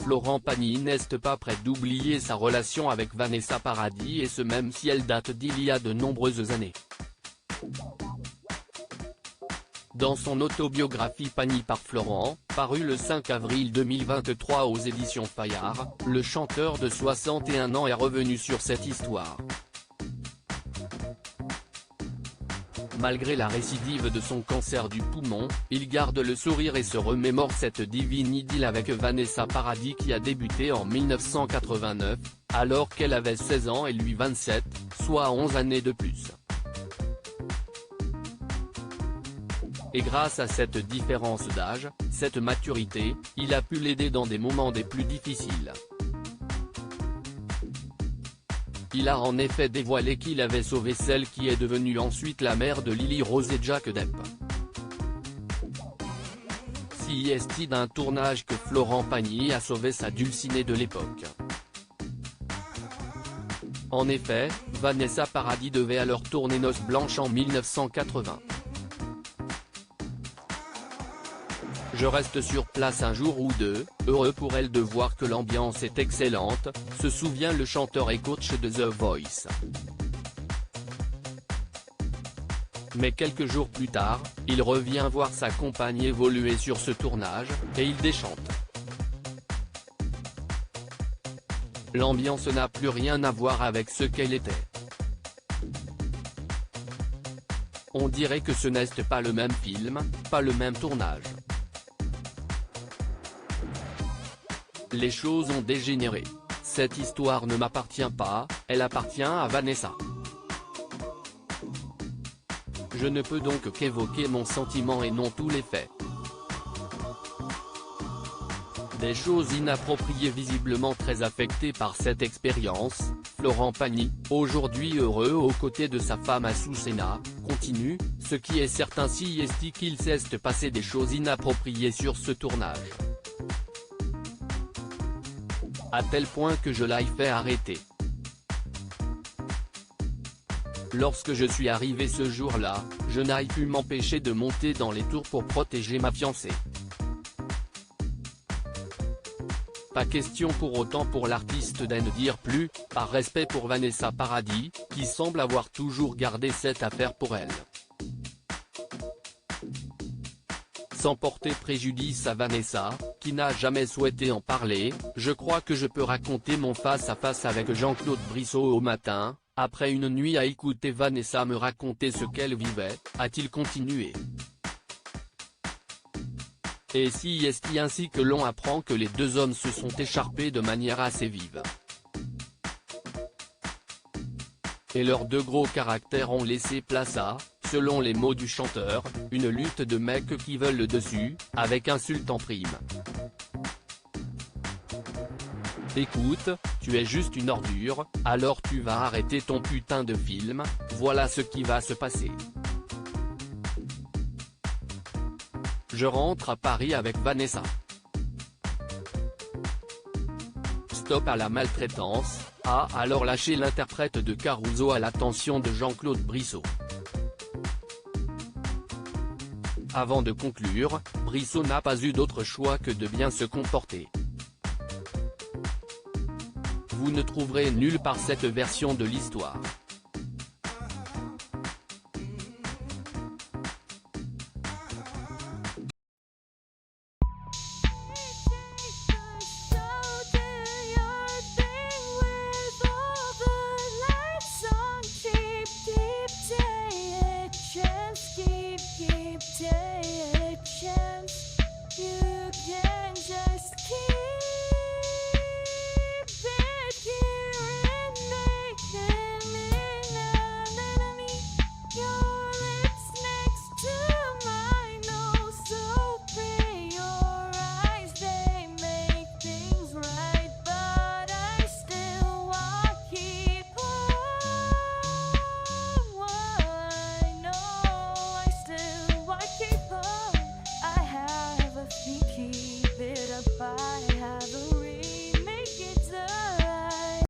Florent Pagny n'est pas prêt d'oublier sa relation avec Vanessa Paradis, et ce même si elle date d'il y a de nombreuses années. Dans son autobiographie Pagny par Florent, parue le 5 avril 2023 aux éditions Fayard, le chanteur de 61 ans est revenu sur cette histoire. Malgré la récidive de son cancer du poumon, il garde le sourire et se remémore cette divine idylle avec Vanessa Paradis qui a débuté en 1989, alors qu'elle avait 16 ans et lui 27, soit 11 années de plus. Et grâce à cette différence d'âge, cette maturité, il a pu l'aider dans des moments des plus difficiles. Il a en effet dévoilé qu'il avait sauvé celle qui est devenue ensuite la mère de Lily Rose et Jack Depp. C'est d'un tournage que Florent Pagny a sauvé sa dulcinée de l'époque. En effet, Vanessa Paradis devait alors tourner Noces blanches en 1980. Je reste sur place un jour ou deux, heureux pour elle de voir que l'ambiance est excellente, se souvient le chanteur et coach de The Voice. Mais quelques jours plus tard, il revient voir sa compagne évoluer sur ce tournage, et il déchante. L'ambiance n'a plus rien à voir avec ce qu'elle était. On dirait que ce n'est pas le même film, pas le même tournage. Les choses ont dégénéré. Cette histoire ne m'appartient pas, elle appartient à Vanessa. Je ne peux donc qu'évoquer mon sentiment et non tous les faits. Des choses inappropriées, visiblement très affecté par cette expérience, Florent Pagny, aujourd'hui heureux aux côtés de sa femme Azucena, continue, ce qui est certain c'est qu'il s'est passé des choses inappropriées sur ce tournage. À tel point que je l'ai fait arrêter. Lorsque je suis arrivé ce jour-là, je n'ai pu m'empêcher de monter dans les tours pour protéger ma fiancée. Pas question pour autant pour l'artiste d'en dire plus, par respect pour Vanessa Paradis, qui semble avoir toujours gardé cette affaire pour elle. Sans porter préjudice à Vanessa, qui n'a jamais souhaité en parler, je crois que je peux raconter mon face-à-face avec Jean-Claude Brissot au matin, après une nuit à écouter Vanessa me raconter ce qu'elle vivait, a-t-il continué. Et c'est ainsi que l'on apprend que les deux hommes se sont écharpés de manière assez vive. Et leurs deux gros caractères ont laissé place à, selon les mots du chanteur, une lutte de mecs qui veulent le dessus, avec insultes en prime. Écoute, tu es juste une ordure, alors tu vas arrêter ton putain de film, voilà ce qui va se passer. Je rentre à Paris avec Vanessa. Stop à la maltraitance, a alors lâché l'interprète de Caruso à l'attention de Jean-Claude Brissot. Avant de conclure, Brissot n'a pas eu d'autre choix que de bien se comporter. Vous ne trouverez nulle part cette version de l'histoire.